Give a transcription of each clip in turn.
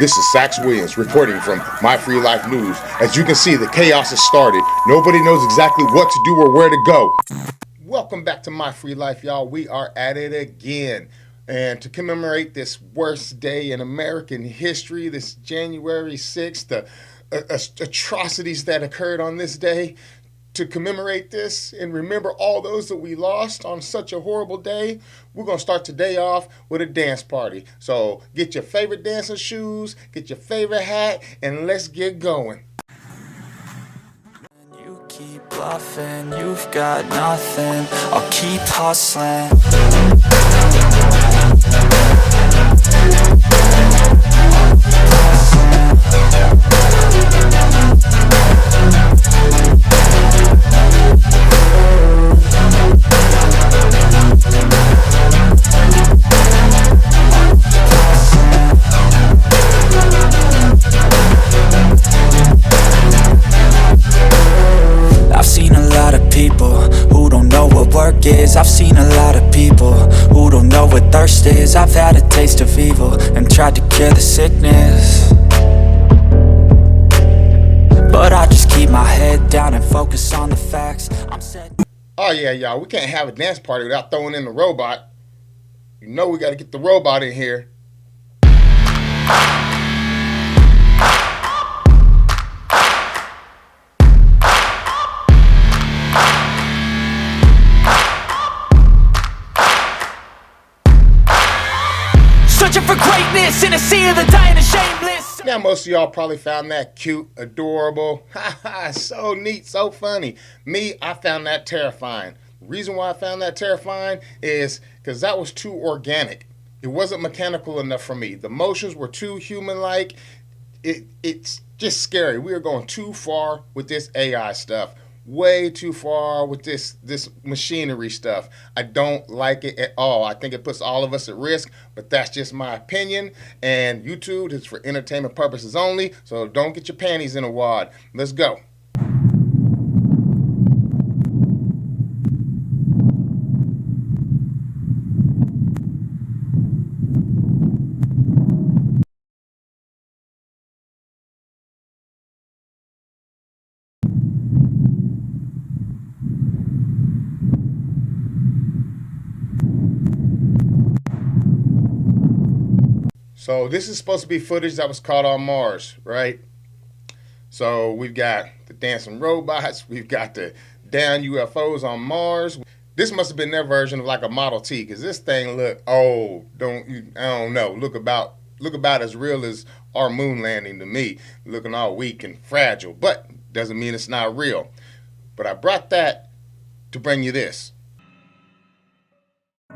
This is Sax Williams reporting from My Free Life News. As you can see, the chaos has started. Nobody knows exactly what to do or where to go. Welcome back to My Free Life, y'all. We are at it again. And to commemorate this worst day in American history, this January 6th, the atrocities that occurred on this day, to commemorate this and remember all those that we lost on such a horrible day, we're going to start today off with a dance party. So get your favorite dancing shoes, get your favorite hat, and let's get going. You keep bluffing, you've got nothing. I'll keep hustling. I've seen a lot of people who don't know what work is. I've seen a lot of people who don't know what thirst is. I've had a taste of evil and tried to cure the sickness, but I just keep my head down and focus on the facts. I'm set. Oh yeah, y'all, we can't have a dance party without throwing in the robot. You know we got to get the robot in here. Searching for greatness in a sea of the dying and shameless. Now, most of y'all probably found that cute, adorable, so neat, so funny. Me, I found that terrifying. The reason why I found that terrifying is because that was too organic. It wasn't mechanical enough for me. The motions were too human-like. It's just scary. We are going too far with this AI stuff. Way too far with this machinery stuff. I don't like it at all. I think it puts all of us at risk, but that's just my opinion. And YouTube is for entertainment purposes only, so don't get your panties in a wad. Let's go. So this is supposed to be footage that was caught on Mars, right? So we've got the dancing robots, we've got the down UFOs on Mars. This must have been their version of like a Model T, because this thing looked, I don't know, look about as real as our moon landing to me, looking all weak and fragile, but doesn't mean it's not real. But I brought that to bring you this.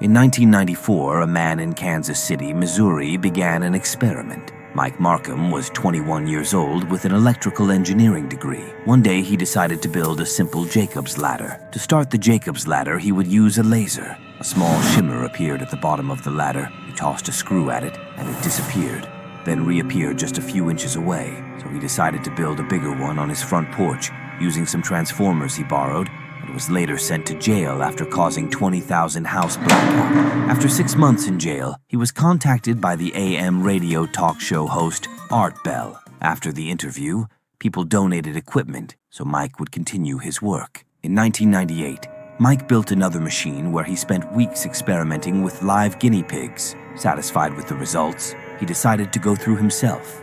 In 1994, a man in Kansas City, Missouri, began an experiment. Mike Markham was 21 years old with an electrical engineering degree. One day, he decided to build a simple Jacob's ladder. To start the Jacob's ladder, he would use a laser. A small shimmer appeared at the bottom of the ladder. He tossed a screw at it, and it disappeared, then reappeared just a few inches away. So he decided to build a bigger one on his front porch, using some transformers he borrowed, and was later sent to jail after causing 20,000 house blackout. After 6 months in jail, he was contacted by the AM radio talk show host Art Bell. After the interview, people donated equipment so Mike would continue his work. In 1998, Mike built another machine where he spent weeks experimenting with live guinea pigs. Satisfied with the results, he decided to go through himself.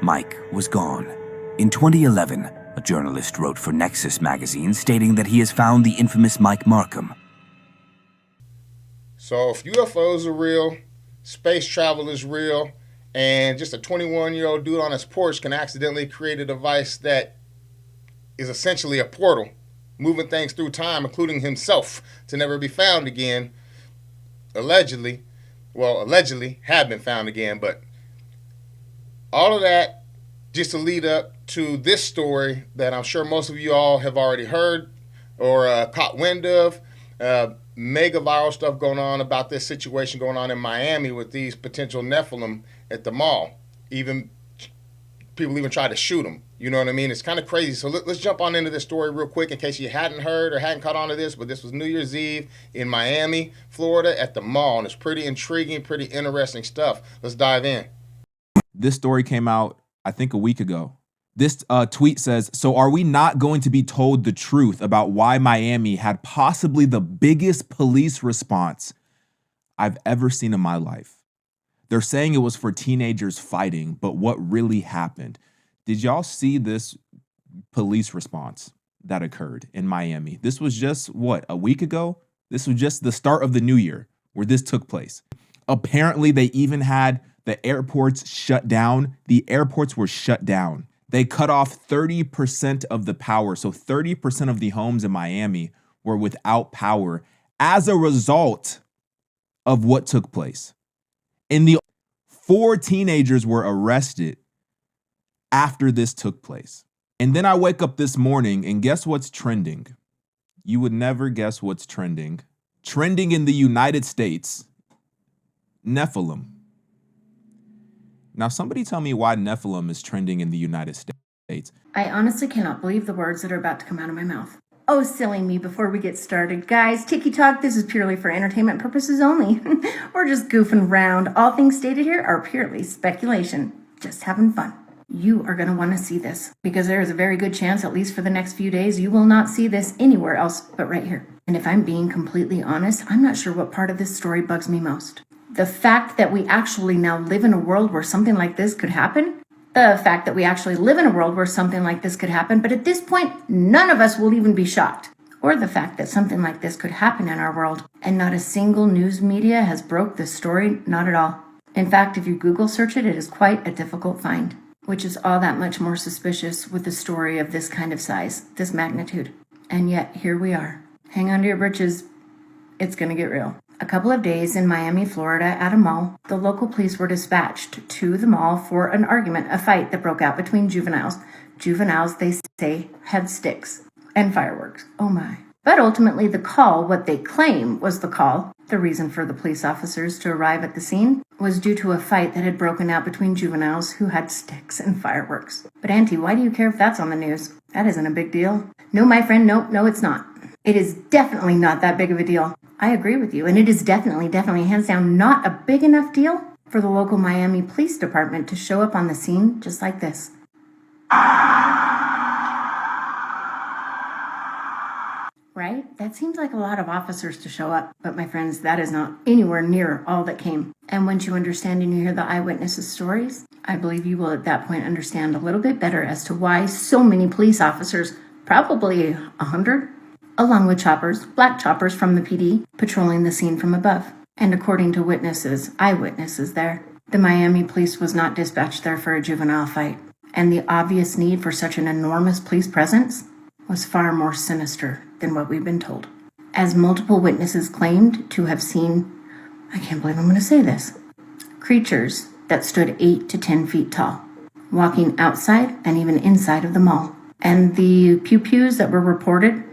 Mike was gone. In 2011, a journalist wrote for Nexus magazine stating that he has found the infamous Mike Markham. So if UFOs are real, space travel is real, and just a 21-year-old dude on his porch can accidentally create a device that is essentially a portal, moving things through time, including himself, to never be found again, allegedly have been found again, but all of that just to lead up to this story that I'm sure most of you all have already heard or caught wind of. Mega viral stuff going on about this situation going on in Miami with these potential Nephilim at the mall. People even tried to shoot them. You know what I mean? It's kind of crazy. So let's jump on into this story real quick in case you hadn't heard or hadn't caught on to this, but this was New Year's Eve in Miami, Florida at the mall, and it's pretty intriguing, pretty interesting stuff. Let's dive in. This story came out, I think, a week ago. This tweet says, so are we not going to be told the truth about why Miami had possibly the biggest police response I've ever seen in my life? They're saying it was for teenagers fighting, but what really happened? Did y'all see this police response that occurred in Miami? This was just, a week ago? This was just the start of the new year where this took place. Apparently, they even had the airports shut down. The airports were shut down. They cut off 30% of the power. So 30% of the homes in Miami were without power as a result of what took place. And the 4 teenagers were arrested after this took place. And then I wake up this morning and guess what's trending? You would never guess what's trending. Trending in the United States, Nephilim. Now, somebody tell me why Nephilim is trending in the United States. I honestly cannot believe the words that are about to come out of my mouth. Oh, silly me, before we get started. Guys, Tiki Talk, this is purely for entertainment purposes only. We're just goofing around. All things stated here are purely speculation. Just having fun. You are going to want to see this because there is a very good chance, at least for the next few days, you will not see this anywhere else but right here. And if I'm being completely honest, I'm not sure what part of this story bugs me most. The fact that we actually now live in a world where something like this could happen. The fact that we actually live in a world where something like this could happen, but at this point, none of us will even be shocked. Or the fact that something like this could happen in our world, and not a single news media has broke this story, not at all. In fact, if you Google search it, it is quite a difficult find, which is all that much more suspicious with a story of this kind of size, this magnitude. And yet, here we are. Hang on to your britches. It's gonna get real. A couple of days in Miami, Florida, at a mall, the local police were dispatched to the mall for an argument, a fight that broke out between juveniles. Juveniles, they say, had sticks and fireworks. Oh my. But ultimately, the call, what they claim was the call, the reason for the police officers to arrive at the scene, was due to a fight that had broken out between juveniles who had sticks and fireworks. But Auntie, why do you care if that's on the news? That isn't a big deal. No, my friend, no, it's not. It is definitely not that big of a deal. I agree with you, and it is definitely, hands down, not a big enough deal for the local Miami Police Department to show up on the scene just like this. Right? That seems like a lot of officers to show up, but my friends, that is not anywhere near all that came. And once you understand and you hear the eyewitnesses' stories, I believe you will at that point understand a little bit better as to why so many police officers, probably 100, along with choppers, black choppers from the PD, patrolling the scene from above. And according to witnesses, eyewitnesses there, the Miami police was not dispatched there for a juvenile fight. And the obvious need for such an enormous police presence was far more sinister than what we've been told. As multiple witnesses claimed to have seen, I can't believe I'm going to say this, creatures that stood 8 to 10 feet tall, walking outside and even inside of the mall. And the pew-pews that were reported,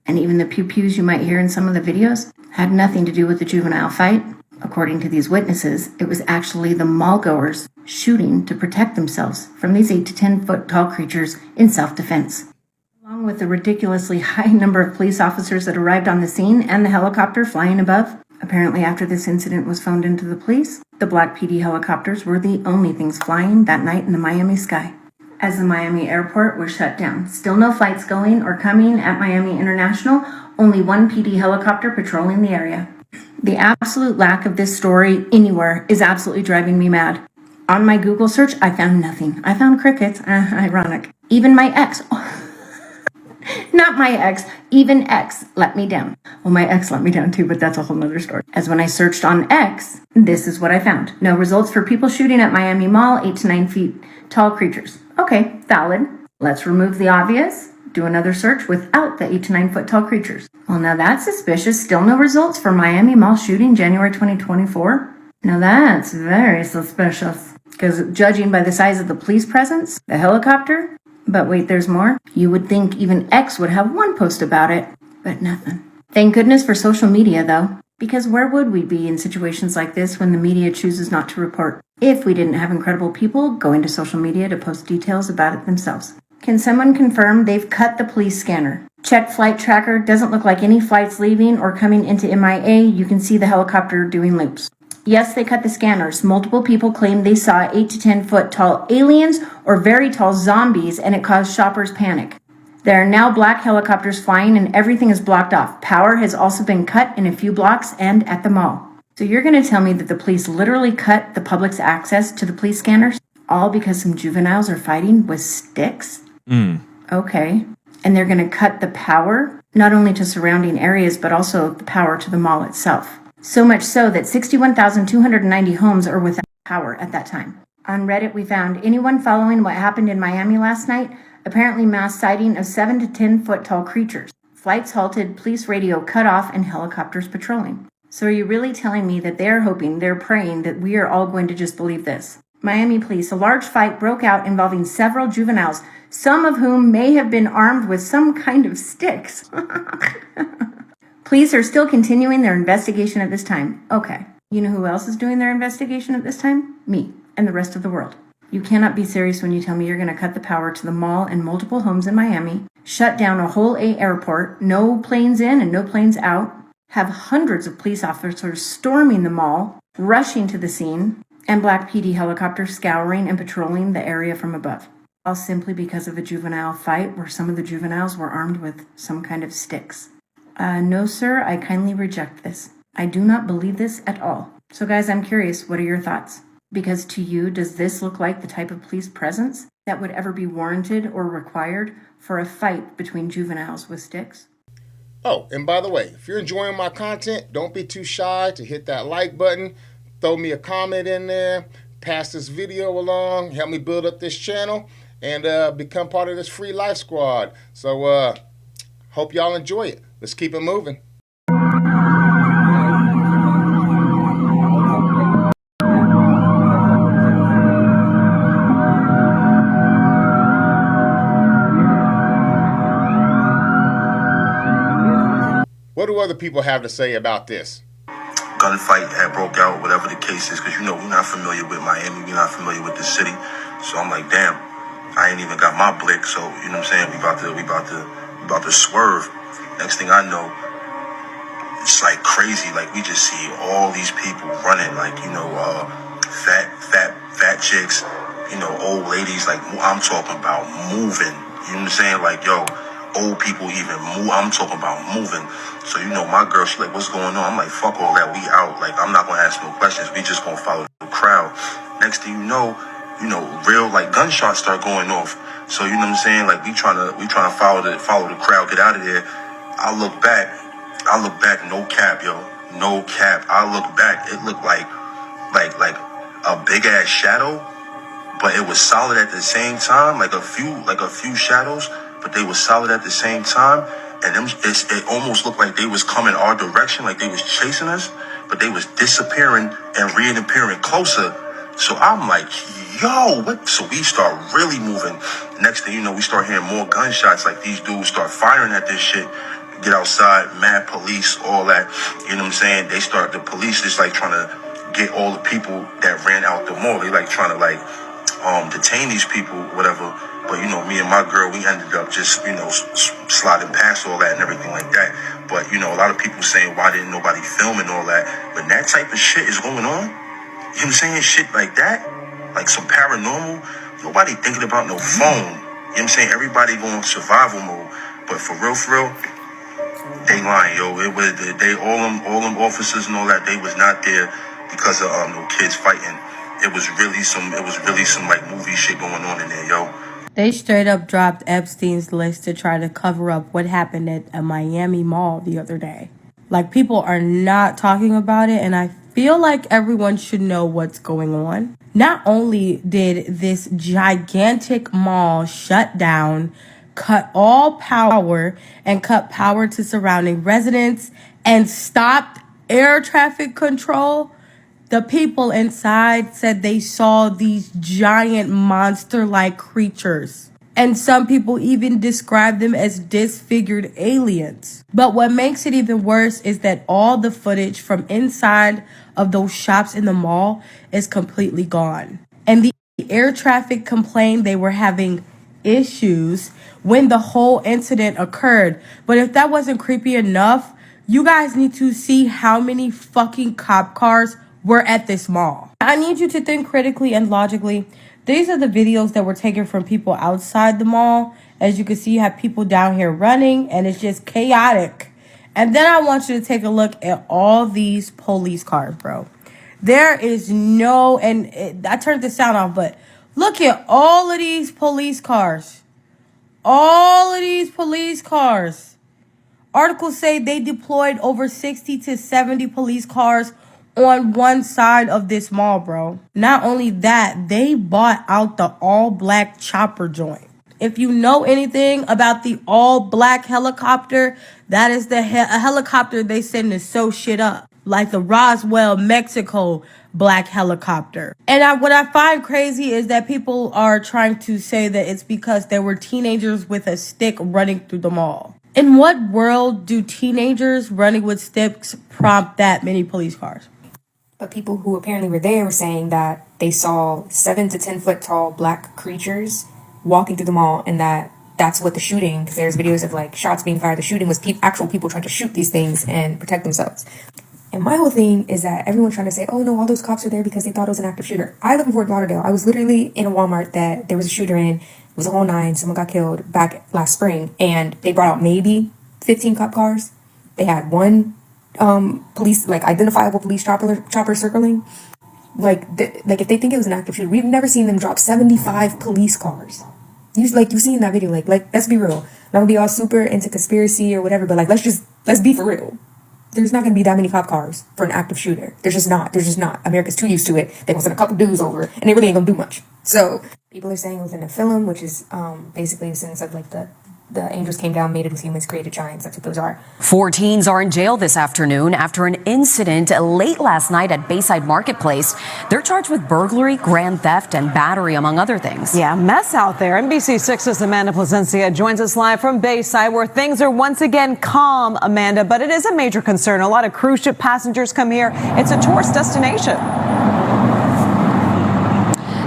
and even the pew-pews you might hear in some of the videos, had nothing to do with the juvenile fight. According to these witnesses, it was actually the mall-goers shooting to protect themselves from these 8 to 10 foot tall creatures in self-defense. Along with the ridiculously high number of police officers that arrived on the scene and the helicopter flying above. Apparently after this incident was phoned into the police, the black PD helicopters were the only things flying that night in the Miami sky. As the Miami airport was shut down. Still no flights going or coming at Miami International, only one PD helicopter patrolling the area. The absolute lack of this story anywhere is absolutely driving me mad. On my Google search, I found nothing. I found crickets. Ironic. Even my ex... Not my ex, even X let me down. Well, my ex let me down too, but that's a whole nother story. As when I searched on X, this is what I found. No results for people shooting at Miami Mall, 8 to 9 feet tall creatures. Okay, valid. Let's remove the obvious. Do another search without the 8 to 9 foot tall creatures. Well, now that's suspicious. Still no results for Miami Mall shooting January 2024. Now that's very suspicious. Because judging by the size of the police presence, the helicopter... But wait, there's more. You would think even X would have one post about it, but nothing. Thank goodness for social media, though, because where would we be in situations like this when the media chooses not to report if we didn't have incredible people going to social media to post details about it themselves? Can someone confirm they've cut the police scanner? Check flight tracker, doesn't look like any flights leaving or coming into MIA. You can see the helicopter doing loops. Yes, they cut the scanners. Multiple people claimed they saw 8 to 10 foot tall aliens or very tall zombies, and it caused shoppers panic. There are now black helicopters flying and everything is blocked off. Power has also been cut in a few blocks and at the mall. So you're going to tell me that the police literally cut the public's access to the police scanners? All because some juveniles are fighting with sticks? Okay. And they're going to cut the power, not only to surrounding areas, but also the power to the mall itself. So much so that 61,290 homes are without power at that time. On Reddit, we found anyone following what happened in Miami last night, apparently mass sighting of 7 to 10 foot tall creatures. Flights halted, police radio cut off, and helicopters patrolling. So are you really telling me that they're hoping, they're praying that we are all going to just believe this? Miami police, a large fight broke out involving several juveniles, some of whom may have been armed with some kind of sticks. Police are still continuing their investigation at this time. Okay, you know who else is doing their investigation at this time? Me and the rest of the world. You cannot be serious when you tell me you're going to cut the power to the mall and multiple homes in Miami, shut down a whole airport, no planes in and no planes out, have hundreds of police officers storming the mall, rushing to the scene, and Black PD helicopters scouring and patrolling the area from above. All simply because of a juvenile fight where some of the juveniles were armed with some kind of sticks. No, sir, I kindly reject this. I do not believe this at all. So guys, I'm curious, what are your thoughts? Because to you, does this look like the type of police presence that would ever be warranted or required for a fight between juveniles with sticks? Oh, and by the way, if you're enjoying my content, don't be too shy to hit that like button, throw me a comment in there, pass this video along, help me build up this channel, and become part of this free life squad. So hope y'all enjoy it. Let's keep it moving. What do other people have to say about this? Gunfight had broke out, whatever the case is, because we're not familiar with Miami, we're not familiar with the city. So I'm like, damn, I ain't even got my blick. So you know what I'm saying? We about to swerve. Next thing I know, it's like crazy. Like we just see all these people running, like fat chicks, old ladies. Like I'm talking about moving. You know what I'm saying? Like old people even move. I'm talking about moving. So, my girl, she's like, what's going on? I'm like, fuck all that. We out. Like, I'm not going to ask no questions. We just going to follow the crowd. Next thing you know, real, like, gunshots start going off. So, you know what I'm saying? Like, we trying to follow the crowd, get out of there. I look back, no cap, yo. No cap. I look back. It looked like a big ass shadow, but it was solid at the same time. Like a few shadows, but they were solid at the same time. And it almost looked like they was coming our direction, like they was chasing us, but they was disappearing and reappearing closer. So I'm like, yo, what? So we start really moving. Next thing you know, we start hearing more gunshots. Like these dudes start firing at this shit. Get outside, mad police, all that. You know what I'm saying? The police is like trying to get all the people that ran out the mall. They like trying to detain these people, whatever. But, me and my girl, we ended up just, sliding past all that and everything like that. But, a lot of people saying, why didn't nobody film and all that? When that type of shit is going on, you know what I'm saying? Shit like that, like some paranormal, nobody thinking about no phone. You know what I'm saying? Everybody going survival mode. But for real, they lying, yo. All them officers and all that, they was not there because of no kids fighting. It was really some like movie shit going on in there, yo. They straight up dropped Epstein's list to try to cover up what happened at a Miami mall the other day. Like, people are not talking about it, and I feel like everyone should know what's going on. Not only did this gigantic mall shut down, cut all power, and cut power to surrounding residents, and stopped air traffic control, the people inside said they saw these giant monster-like creatures. And some people even described them as disfigured aliens. But what makes it even worse is that all the footage from inside of those shops in the mall is completely gone. And the air traffic complained they were having issues when the whole incident occurred. But if that wasn't creepy enough, you guys need to see how many fucking cop cars were at this mall. I need you to think critically and logically. These are the videos that were taken from people outside the mall. As you can see, you have people down here running, and it's just chaotic. And then I want you to take a look at all these police cars, bro. There is no, I turned the sound off, but look at all of these police cars. All of these police cars. Articles say they deployed over 60 to 70 police cars on one side of this mall, bro. Not only that, they bought out the all-black chopper joint. If you know anything about the all-black helicopter, that is a helicopter they send to sew shit up. Like the Roswell, Mexico black helicopter. And what I find crazy is that people are trying to say that it's because there were teenagers with a stick running through the mall. In what world do teenagers running with sticks prompt that many police cars? But people who apparently were there were saying that they saw 7 to 10 foot tall black creatures walking through the mall, and that's what the shooting, because there's videos of like shots being fired. The shooting was actual people trying to shoot these things and protect themselves. And my whole thing is that everyone's trying to say, oh no, all those cops are there because they thought it was an active shooter. I live in Fort Lauderdale. I was literally in a Walmart that there was a shooter in. It was a whole nine. Someone got killed back last spring, and they brought out maybe 15 cop cars. They had one police, like identifiable police chopper circling. Like if they think it was an active shooter, we've never seen them drop 75 police cars. You've seen that video. Like let's be real. Not gonna be all super into conspiracy or whatever, but like let's be for real. There's not going to be that many cop cars for an active shooter. There's just not. America's too used to it. They gonna send a couple dudes over, and they really ain't gonna do much. So people are saying it was a Nephilim, which is basically a sense of like the angels came down, mated with humans, created giants. That's what those are. 4 teens are in jail this afternoon after an incident late last night at Bayside Marketplace. They're charged with burglary, grand theft, and battery, among other things. Yeah, mess out there. NBC6's Amanda Placencia joins us live from Bayside, where things are once again calm, Amanda, but it is a major concern. A lot of cruise ship passengers come here. It's a tourist destination.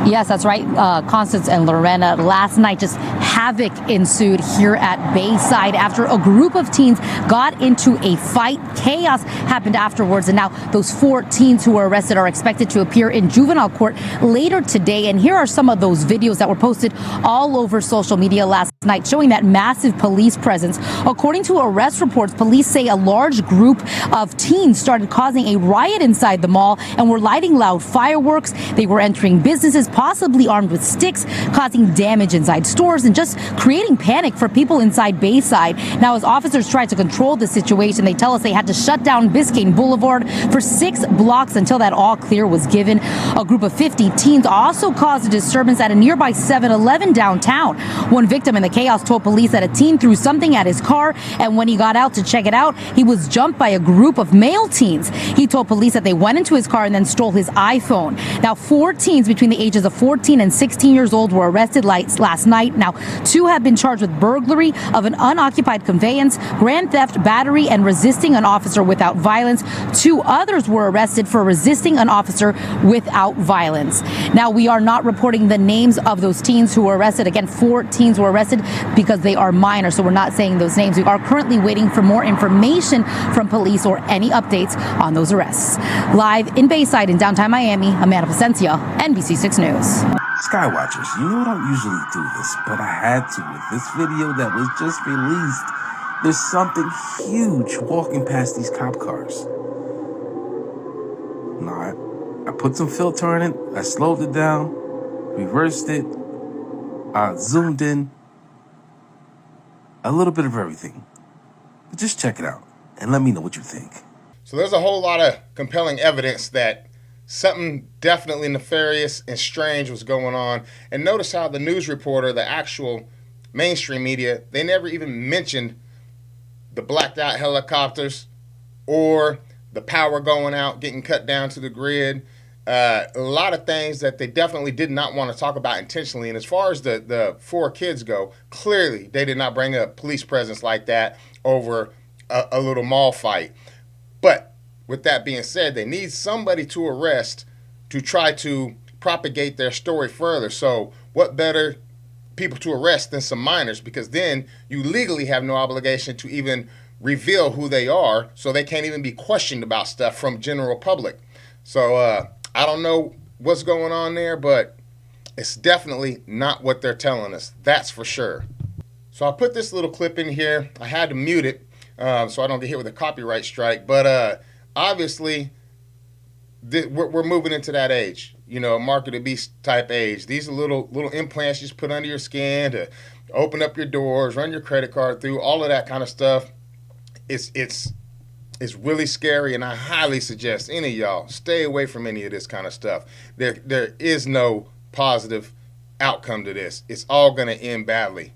Yes, that's right, Constance and Lorena. Last night, just havoc ensued here at Bayside after a group of teens got into a fight. Chaos happened afterwards, and now those 4 teens who were arrested are expected to appear in juvenile court later today. And here are some of those videos that were posted all over social media last night showing that massive police presence. According to arrest reports, police say a large group of teens started causing a riot inside the mall and were lighting loud fireworks. They were entering businesses, possibly armed with sticks, causing damage inside stores and just creating panic for people inside Bayside. Now, as officers tried to control the situation, they tell us they had to shut down Biscayne Boulevard for 6 blocks until that all clear was given. A group of 50 teens also caused a disturbance at a nearby 7-Eleven downtown. One victim in the chaos told police that a teen threw something at his car, and when he got out to check it out, he was jumped by a group of male teens. He told police that they went into his car and then stole his iPhone. Now, 4 teens between the ages of 14 and 16 years old were arrested last night. Now, 2 have been charged with burglary of an unoccupied conveyance, grand theft, battery, and resisting an officer without violence. 2 others were arrested for resisting an officer without violence. Now, we are not reporting the names of those teens who were arrested. Again, 4 teens were arrested because they are minors, so we're not saying those names. We are currently waiting for more information from police or any updates on those arrests. Live in Bayside in downtown Miami, Amanda Placencia, NBC6 News. Skywatchers, you know I don't usually do this, but I had to with this video that was just released. There's something huge walking past these cop cars. Now, I put some filter in it, I slowed it down, reversed it, I zoomed in, a little bit of everything. But just check it out and let me know what you think. So there's a whole lot of compelling evidence that something definitely nefarious and strange was going on. And notice how the news reporter, the actual mainstream media, they never even mentioned the blacked out helicopters or the power going out, getting cut down to the grid. A lot of things that they definitely did not want to talk about intentionally. And as far as the 4 kids go, clearly they did not bring up police presence like that over a little mall fight. But with that being said, they need somebody to arrest to try to propagate their story further. So what better people to arrest than some minors? Because then you legally have no obligation to even reveal who they are, so they can't even be questioned about stuff from general public. So I don't know what's going on there, but it's definitely not what they're telling us. That's for sure. So I put this little clip in here. I had to mute it so I don't get hit with a copyright strike. But obviously, we're moving into that age, mark of the beast type age. These are little implants you just put under your skin to open up your doors, run your credit card through, all of that kind of stuff. It's really scary, and I highly suggest any of y'all stay away from any of this kind of stuff. There is no positive outcome to this. It's all going to end badly.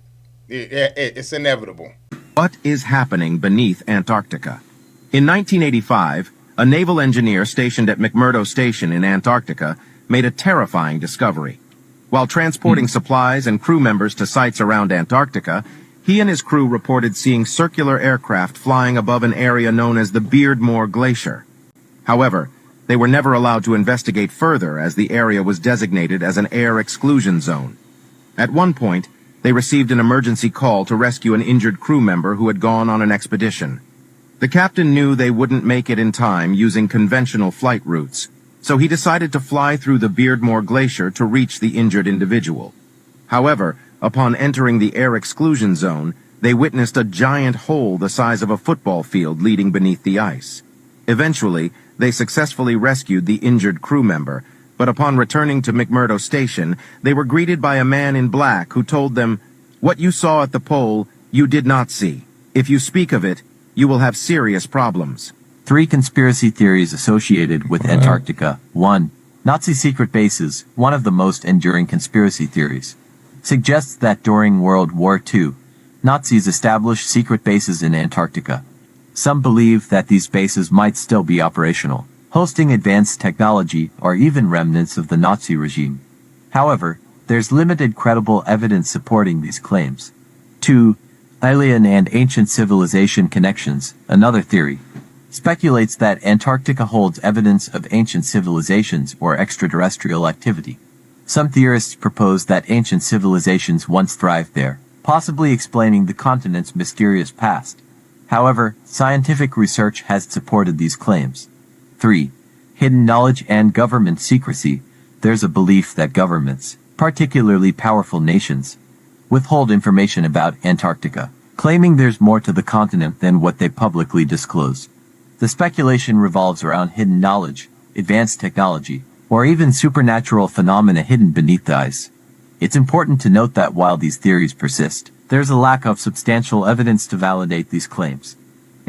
It's inevitable. What is happening beneath Antarctica? In 1985, a naval engineer stationed at McMurdo Station in Antarctica made a terrifying discovery. While transporting supplies and crew members to sites around Antarctica, he and his crew reported seeing circular aircraft flying above an area known as the Beardmore Glacier. However, they were never allowed to investigate further as the area was designated as an air exclusion zone. At one point, they received an emergency call to rescue an injured crew member who had gone on an expedition. The captain knew they wouldn't make it in time using conventional flight routes, so he decided to fly through the Beardmore Glacier to reach the injured individual. However, upon entering the air exclusion zone, they witnessed a giant hole the size of a football field leading beneath the ice. Eventually, they successfully rescued the injured crew member, but upon returning to McMurdo Station, they were greeted by a man in black who told them, "What you saw at the pole, you did not see. If you speak of it, you will have serious problems." 3 conspiracy theories associated with Antarctica. 1. Nazi secret bases, one of the most enduring conspiracy theories, suggests that during World War II, Nazis established secret bases in Antarctica. Some believe that these bases might still be operational, hosting advanced technology or even remnants of the Nazi regime. However, there's limited credible evidence supporting these claims. 2. Alien and ancient civilization connections, another theory, speculates that Antarctica holds evidence of ancient civilizations or extraterrestrial activity. Some theorists propose that ancient civilizations once thrived there, possibly explaining the continent's mysterious past. However, scientific research has supported these claims. 3. Hidden knowledge and government secrecy. There's a belief that governments, particularly powerful nations, withhold information about Antarctica, claiming there's more to the continent than what they publicly disclose. The speculation revolves around hidden knowledge, advanced technology, or even supernatural phenomena hidden beneath the ice. It's important to note that while these theories persist, there's a lack of substantial evidence to validate these claims.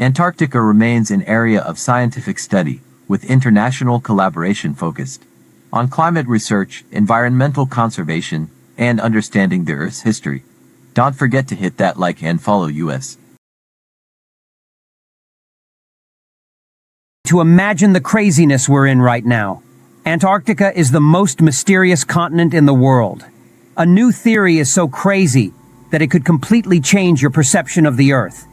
Antarctica remains an area of scientific study, with international collaboration focused on climate research, environmental conservation, and understanding the Earth's history. Don't forget to hit that like and follow us. To imagine the craziness we're in right now. Antarctica is the most mysterious continent in the world. A new theory is so crazy that it could completely change your perception of the Earth.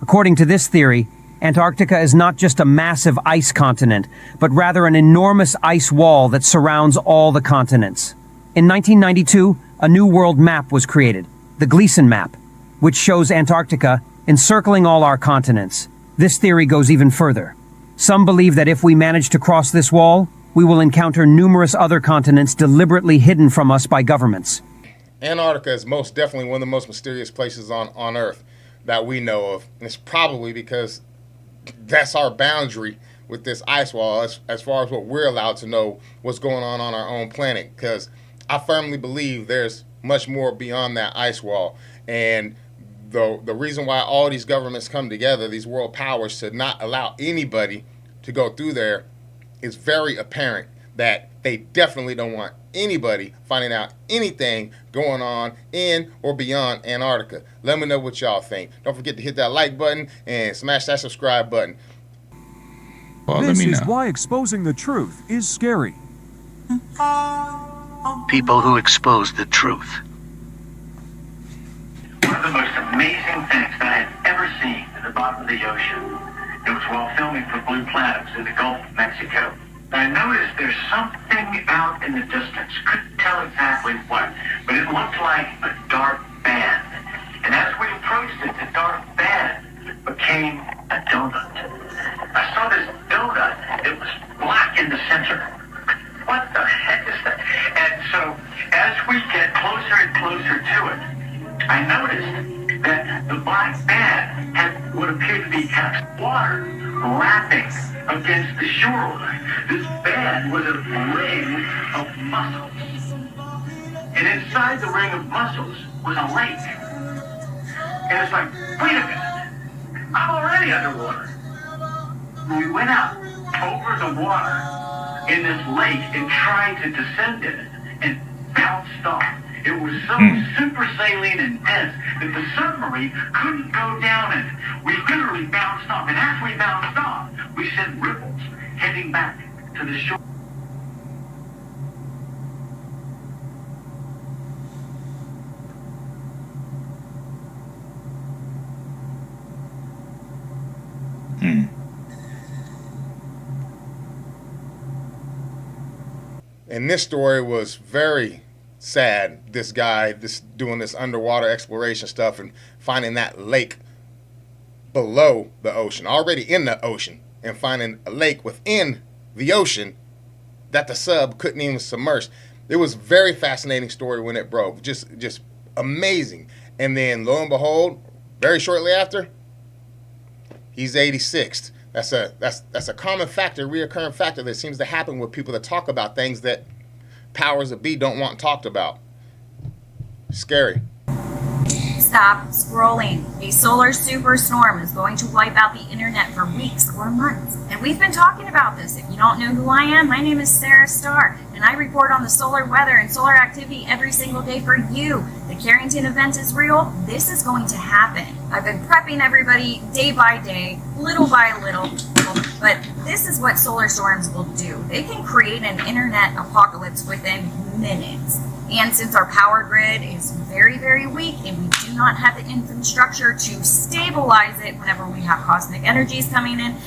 According to this theory, Antarctica is not just a massive ice continent, but rather an enormous ice wall that surrounds all the continents. In 1992, a new world map was created, the Gleason map, which shows Antarctica encircling all our continents. This theory goes even further. Some believe that if we manage to cross this wall, we will encounter numerous other continents deliberately hidden from us by governments. Antarctica is most definitely one of the most mysterious places on Earth that we know of. And it's probably because that's our boundary with this ice wall as far as what we're allowed to know what's going on our own planet. Because I firmly believe there's much more beyond that ice wall. And the reason why all these governments come together, these world powers, to not allow anybody to go through there is very apparent, that they definitely don't want anybody finding out anything going on in or beyond Antarctica. Let me know what y'all think. Don't forget to hit that like button and smash that subscribe button. Well, this is why exposing the truth is scary. People who expose the truth. One of the most amazing things that I had ever seen at the bottom of the ocean. It was while filming for Blue Planets in the Gulf of Mexico. I noticed there's something out in the distance. Couldn't tell exactly what, but it looked like a dark band. And as we approached it, the dark band became a donut. I saw this donut. It was black in the center. What the heck is that? And so as we get closer and closer to it, I noticed that the black band had what appeared to be kind of water lapping against the shoreline. This band was a ring of muscles. And inside the ring of muscles was a lake. And it's like, wait a minute, I'm already underwater. We went out over the water in this lake and tried to descend in it and bounced off. It was so super saline intense that the submarine couldn't go down in it. We literally bounced off, and as we bounced off, we sent ripples heading back to the shore. And this story was very sad. This guy, doing this underwater exploration stuff and finding that lake below the ocean, already in the ocean, and finding a lake within the ocean that the sub couldn't even submerge. It was a very fascinating story when it broke. Just amazing. And then lo and behold, very shortly after, he's 86th. That's a common factor, reoccurring factor that seems to happen with people that talk about things that powers that be don't want talked about. Scary. Stop scrolling. A solar superstorm is going to wipe out the internet for weeks or months. And we've been talking about this. If you don't know who I am, my name is Sarah Starr, and I report on the solar weather and solar activity every single day for you. The Carrington event is real. This is going to happen. I've been prepping everybody day by day, little by little, but this is what solar storms will do. They can create an internet apocalypse within minutes. And since our power grid is very, very weak and we do not have the infrastructure to stabilize it whenever we have cosmic energies coming in,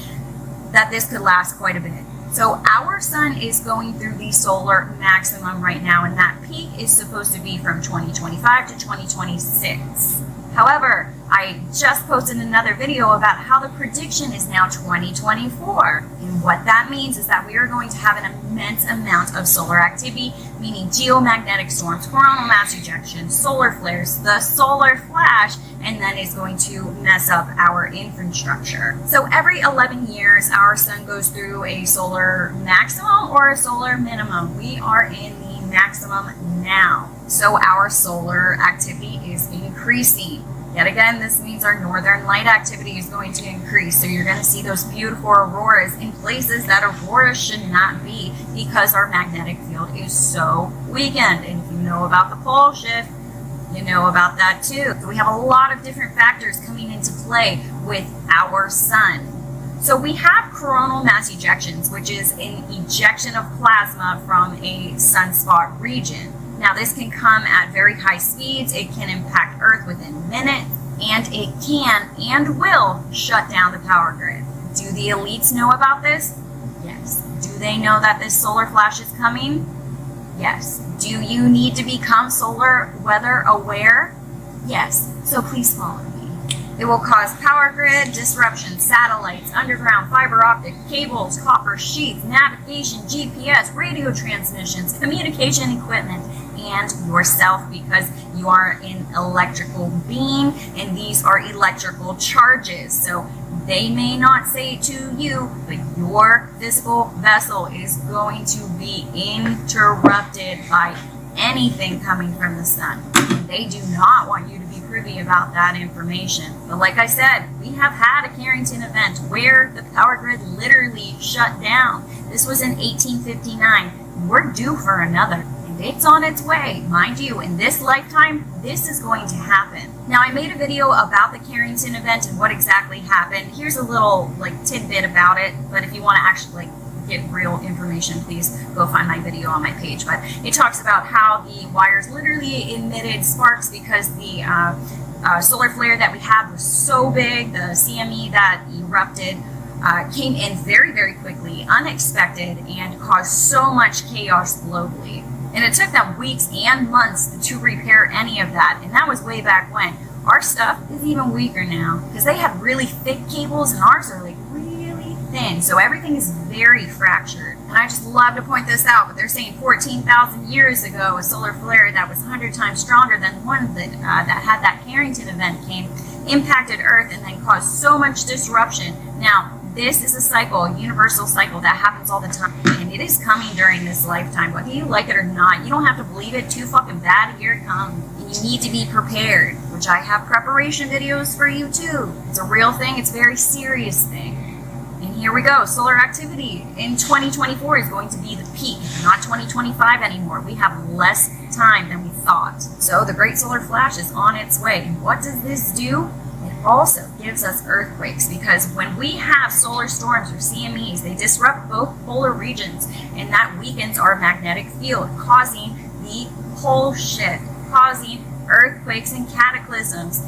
that this could last quite a bit. So our sun is going through the solar maximum right now, and that peak is supposed to be from 2025 to 2026. However, I just posted another video about how the prediction is now 2024. And what that means is that we are going to have an immense amount of solar activity, meaning geomagnetic storms, coronal mass ejections, solar flares, the solar flash, and then it's going to mess up our infrastructure. So every 11 years, our sun goes through a solar maximum or a solar minimum. We are in the maximum now. So our solar activity is increasing. Yet again, this means our northern light activity is going to increase. So you're going to see those beautiful auroras in places that auroras should not be because our magnetic field is so weakened. And if you know about the pole shift, you know about that too. So we have a lot of different factors coming into play with our sun. So we have coronal mass ejections, which is an ejection of plasma from a sunspot region. Now this can come at very high speeds, it can impact Earth within minutes, and it can and will shut down the power grid. Do the elites know about this? Yes. Do they know that this solar flash is coming? Yes. Do you need to become solar weather aware? Yes. So please follow me. It will cause power grid disruption, satellites, underground fiber optic cables, copper sheets, navigation, GPS, radio transmissions, communication equipment, and yourself, because you are an electrical being and these are electrical charges. So they may not say it to you, but your physical vessel is going to be interrupted by anything coming from the sun. They do not want you to be privy about that information. But like I said, we have had a Carrington event where the power grid literally shut down. This was in 1859. We're due for another. It's on its way. Mind you, in this lifetime, this is going to happen. Now, I made a video about the Carrington event and what exactly happened. Here's a little tidbit about it, but if you want to actually get real information, please go find my video on my page. But it talks about how the wires literally emitted sparks because the solar flare that we had was so big, the CME that erupted came in very, very quickly, unexpected, and caused so much chaos globally. And it took them weeks and months to repair any of that. And that was way back when. Our stuff is even weaker now because they have really thick cables and ours are like really thin. So everything is very fractured. And I just love to point this out, but they're saying 14,000 years ago, a solar flare that was 100 times stronger than the one that had that Carrington event came, impacted Earth and then caused so much disruption. Now, this is a cycle, a universal cycle that happens all the time, and it is coming during this lifetime, whether you like it or not. You don't have to believe it. Too fucking bad. Here it comes. And you need to be prepared, which I have preparation videos for you too. It's a real thing. It's a very serious thing. And here we go. Solar activity in 2024 is going to be the peak, not 2025 anymore. We have less time than we thought. So the Great Solar Flash is on its way. And what does this do? It also gives us earthquakes, because when we have solar storms or CMEs, they disrupt both polar regions, and that weakens our magnetic field, causing the pole shift, causing earthquakes and cataclysms,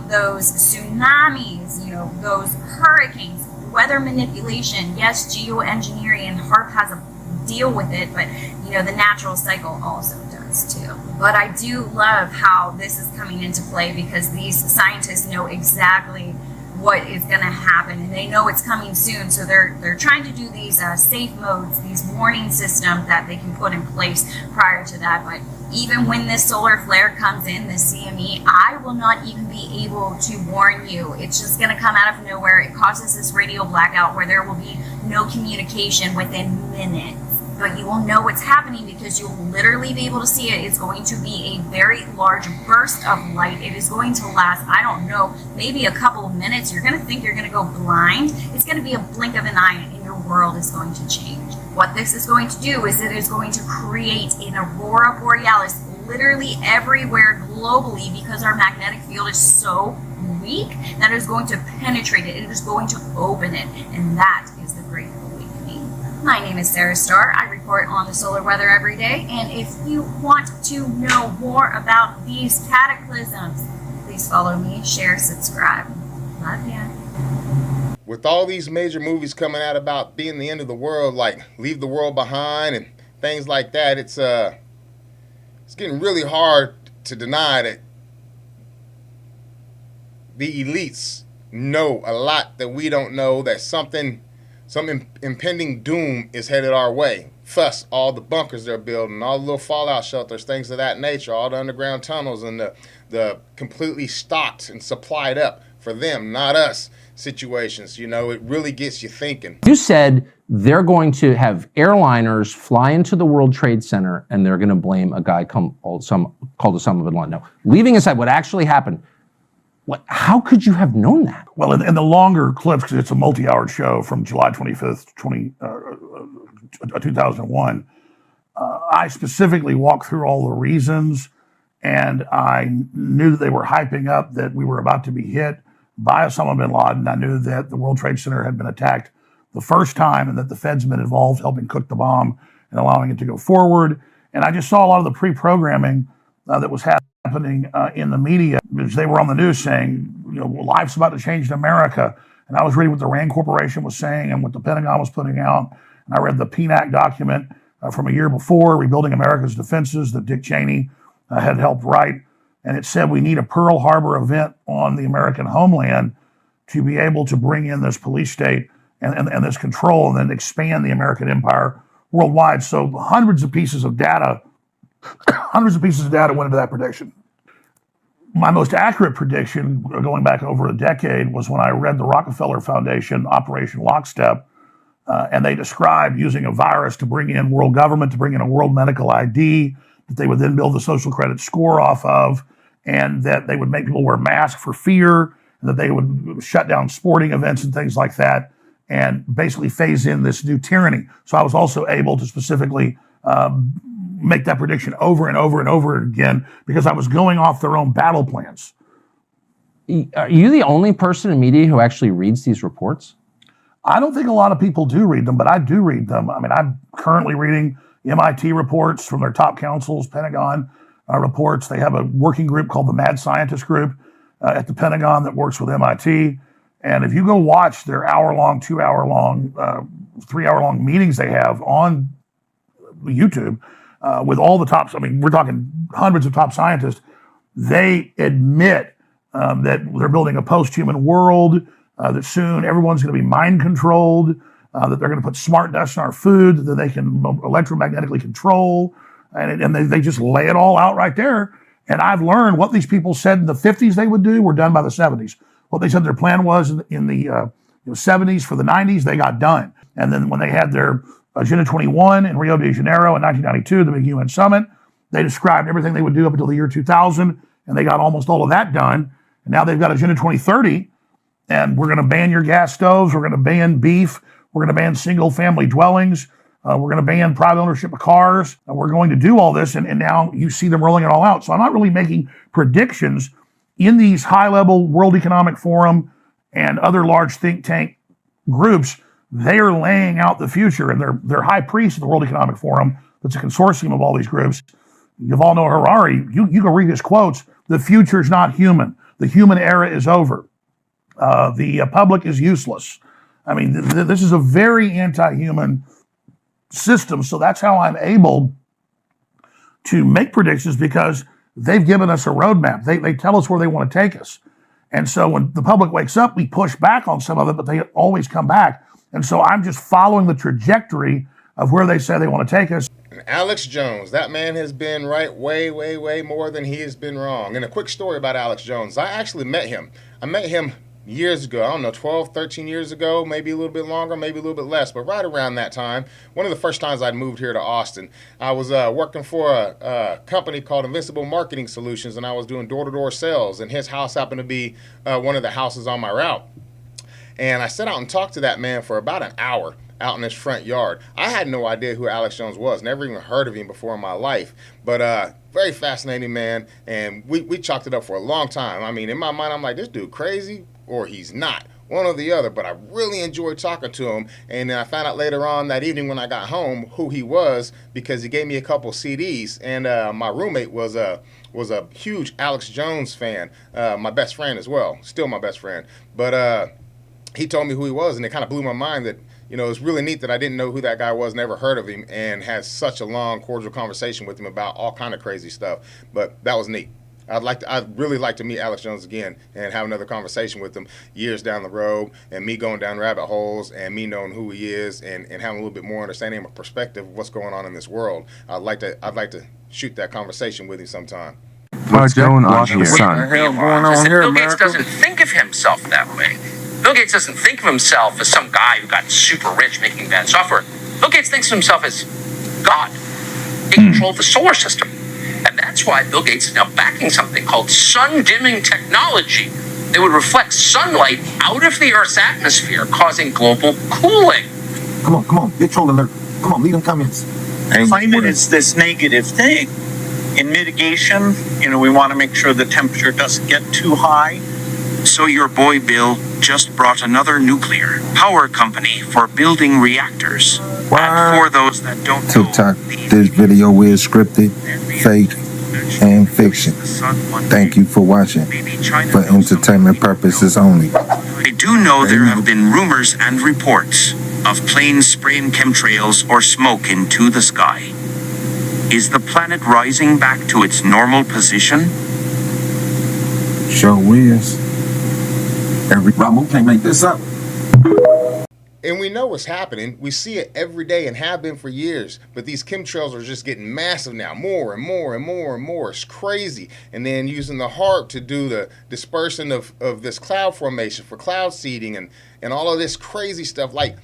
those tsunamis, those hurricanes, weather manipulation. Yes, geoengineering and HARP has a deal with it, but the natural cycle also does too. But I do love how this is coming into play, because these scientists know exactly what is going to happen, and they know it's coming soon. So they're trying to do these safe modes, these warning systems that they can put in place prior to that. But even when this solar flare comes in, this CME, I will not even be able to warn you. It's just going to come out of nowhere. It causes this radio blackout where there will be no communication within minutes. But you will know what's happening because you'll literally be able to see it. It's going to be a very large burst of light. It is going to last, I don't know, maybe a couple of minutes. You're going to think you're going to go blind. It's going to be a blink of an eye, and your world is going to change. What this is going to do is it is going to create an aurora borealis literally everywhere globally, because our magnetic field is so weak that it is going to penetrate it. It is going to open it, and that is the great awakening. My name is Sarah Starr. I report on the solar weather every day, and if you want to know more about these cataclysms, please follow me, share, subscribe. Love ya. With all these major movies coming out about being the end of the world, like Leave the World Behind and things like that, it's getting really hard to deny that the elites know a lot that we don't know, that some impending doom is headed our way. Thus, all the bunkers they're building, all the little fallout shelters, things of that nature, all the underground tunnels, and the completely stocked and supplied up for them, not us situations. It really gets you thinking. You said they're going to have airliners fly into the World Trade Center, and they're going to blame a guy called Osama bin Laden. No, leaving aside what actually happened, how could you have known that? Well, in the longer clips, because it's a multi-hour show from July 25th, 2001, I specifically walked through all the reasons, and I knew that they were hyping up that we were about to be hit by Osama bin Laden. I knew that the World Trade Center had been attacked the first time, and that the Fed's been involved helping cook the bomb and allowing it to go forward. And I just saw a lot of the pre-programming that was happening in the media. They were on the news saying, life's about to change in America. And I was reading what the RAND Corporation was saying and what the Pentagon was putting out. And I read the PNAC document from a year before, Rebuilding America's Defenses, that Dick Cheney had helped write. And it said we need a Pearl Harbor event on the American homeland to be able to bring in this police state and this control, and then expand the American empire worldwide. So hundreds of pieces of data went into that prediction. My most accurate prediction, going back over a decade, was when I read the Rockefeller Foundation Operation Lockstep, and they described using a virus to bring in world government, to bring in a world medical ID, that they would then build the social credit score off of, and that they would make people wear masks for fear, and that they would shut down sporting events and things like that, and basically phase in this new tyranny. So I was also able to specifically make that prediction over and over and over again, because I was going off their own battle plans. Are you the only person in media who actually reads these reports? I don't think a lot of people do read them, but I do read them. I mean, I'm currently reading MIT reports from their top councils, Pentagon reports. They have a working group called the Mad Scientist Group at the Pentagon that works with MIT. And if you go watch their hour-long, 2-hour-long, 3-hour-long meetings they have on YouTube with all the tops, we're talking hundreds of top scientists, they admit that they're building a post-human world, that soon everyone's going to be mind-controlled, that they're going to put smart dust in our food that they can electromagnetically control. And they just lay it all out right there. And I've learned what these people said in the 50s they would do were done by the 70s. What they said their plan was in the 70s for the 90s, they got done. And then when they had their Agenda 21 in Rio de Janeiro in 1992, the big UN summit, they described everything they would do up until the year 2000, and they got almost all of that done. And now they've got Agenda 2030, and we're going to ban your gas stoves, we're going to ban beef, we're going to ban single-family dwellings, we're going to ban private ownership of cars, and we're going to do all this, and now you see them rolling it all out. So I'm not really making predictions in these high-level World Economic Forum and other large think tank groups. They are laying out the future, and they're high priests of the World Economic Forum. That's a consortium of all these groups. Yuval Noah Harari, you can read his quotes. The future is not human. The human era is over. The public is useless. I mean, this is a very anti-human system. So that's how I'm able to make predictions, because they've given us a roadmap. They tell us where they want to take us. And so when the public wakes up, we push back on some of it, but they always come back. And so I'm just following the trajectory of where they say they want to take us. And Alex Jones, that man has been right way, way, way more than he has been wrong. And a quick story about Alex Jones. I actually met him. I met him years ago. I don't know, 12, 13 years ago, maybe a little bit longer, maybe a little bit less, but right around that time. One of the first times I'd moved here to Austin, I was working for a company called Invincible Marketing Solutions, and I was doing door-to-door sales, and his house happened to be one of the houses on my route. And I sat out and talked to that man for about an hour out in his front yard. I had no idea who Alex Jones was, never even heard of him before in my life, but very fascinating man, and we chalked it up for a long time. I mean, in my mind, I'm like, this dude crazy or he's not, one or the other, but I really enjoyed talking to him. And then I found out later on that evening when I got home who he was, because he gave me a couple CDs, and my roommate was a huge Alex Jones fan, my best friend as well, still my best friend, but he told me who he was, and it kind of blew my mind that, you know, it's really neat that I didn't know who that guy was, never heard of him, and had such a long, cordial conversation with him about all kind of crazy stuff. But that was neat. I'd really like to meet Alex Jones again and have another conversation with him years down the road, and me going down rabbit holes and me knowing who he is, and having a little bit more understanding of perspective of what's going on in this world. I'd like to shoot that conversation with him sometime. What's going on here, son? What the hell going on here, Bill Gates doesn't think of himself that way. Bill Gates doesn't think of himself as some guy who got super rich making bad software. Bill Gates thinks of himself as God. He controls the solar system. And that's why Bill Gates is now backing something called sun-dimming technology that would reflect sunlight out of the Earth's atmosphere, causing global cooling. Come on, big troll alert. Come on, leave them comments. Climate is this negative thing. In mitigation, we want to make sure the temperature doesn't get too high. So your boy Bill just brought another nuclear power company for building reactors. And for those that don't TikTok, this video is scripted, fake, and fiction. Thank you for watching. For entertainment purposes only. I do know there have been rumors and reports of planes spraying chemtrails or smoke into the sky. Is the planet rising back to its normal position? Sure is. Every Ramu can't make this up. And we know what's happening. We see it every day and have been for years. But these chemtrails are just getting massive now. More and more and more and more. It's crazy. And then using the HARP to do the dispersion of this cloud formation for cloud seeding and all of this crazy stuff. Like,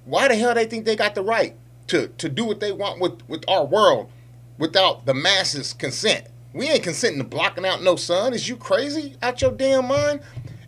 why the hell they think they got the right to do what they want with our world without the masses' consent? We ain't consenting to blocking out no sun. Is you crazy out your damn mind?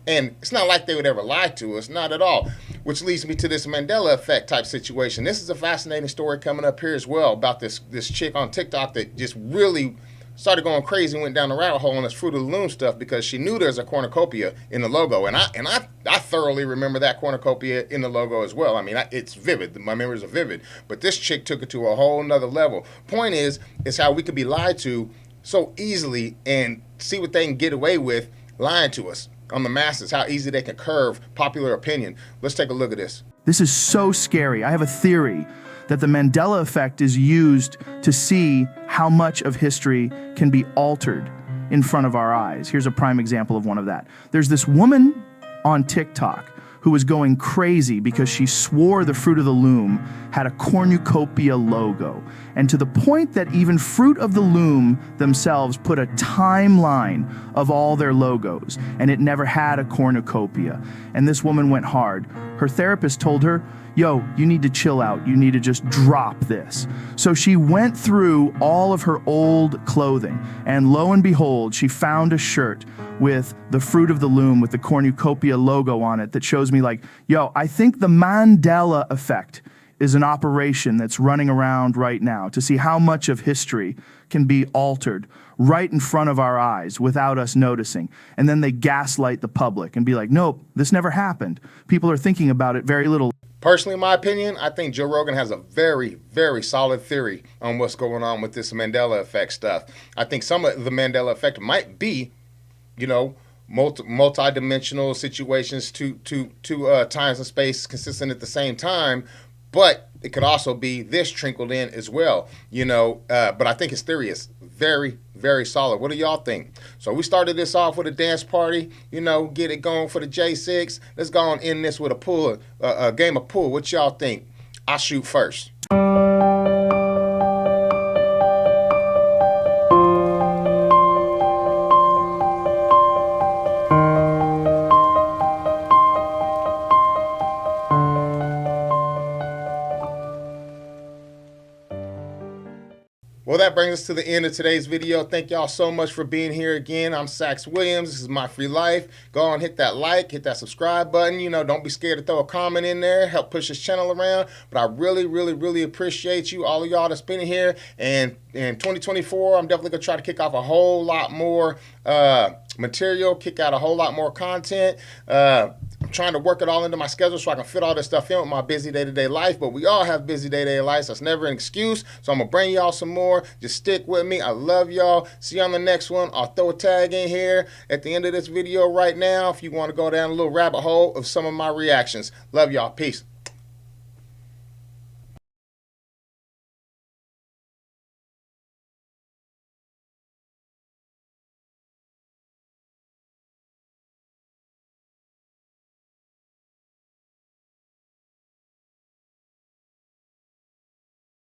And it's not like they would ever lie to us, not at all. Which leads me to this Mandela effect type situation. This is a fascinating story coming up here as well about this chick on TikTok that just really started going crazy and went down the rabbit hole on this Fruit of the Loom stuff because she knew there's a cornucopia in the logo. And I thoroughly remember that cornucopia in the logo as well. I mean, it's vivid. My memories are vivid. But this chick took it to a whole nother level. Point is how we could be lied to so easily and see what they can get away with lying to us on the masses, how easy they can curve popular opinion. Let's take a look at this. This is so scary. I have a theory that the Mandela effect is used to see how much of history can be altered in front of our eyes. Here's a prime example of one of that. There's this woman on TikTok who was going crazy because she swore the Fruit of the Loom had a cornucopia logo. And to the point that even Fruit of the Loom themselves put a timeline of all their logos, and it never had a cornucopia. And this woman went hard. Her therapist told her, yo, you need to chill out. You need to just drop this. So she went through all of her old clothing, and lo and behold, she found a shirt with the Fruit of the Loom with the cornucopia logo on it that shows me like, yo, I think the Mandela effect is an operation that's running around right now to see how much of history can be altered right in front of our eyes without us noticing. And then they gaslight the public and be like, nope, this never happened. People are thinking about it very little. Personally, in my opinion, I think Joe Rogan has a very, very solid theory on what's going on with this Mandela effect stuff. I think some of the Mandela effect might be, you know, multi-dimensional situations, two times and space consistent at the same time, but it could also be this trickled in as well, you know, but I think his theory is very, very solid. What do y'all think? So we started this off with a dance party, you know, get it going for the J6. Let's go and end this with a game of pool. What y'all think? I'll shoot first. Well, that brings us to the end of today's video. Thank y'all so much for being here again. I'm Sax Williams. This is My Free Life. Go on, hit that like, hit that subscribe button. You know, don't be scared to throw a comment in there. Help push this channel around. But I really, really, really appreciate you, all of y'all that's been here. And in 2024, I'm definitely going to try to kick off a whole lot more material, kick out a whole lot more content. I'm trying to work it all into my schedule so I can fit all this stuff in with my busy day-to-day life, but we all have busy day-to-day lives. That's never an excuse. So I'm going to bring y'all some more. Just stick with me. I love y'all. See you on the next one. I'll throw a tag in here at the end of this video right now if you want to go down a little rabbit hole of some of my reactions. Love y'all. Peace.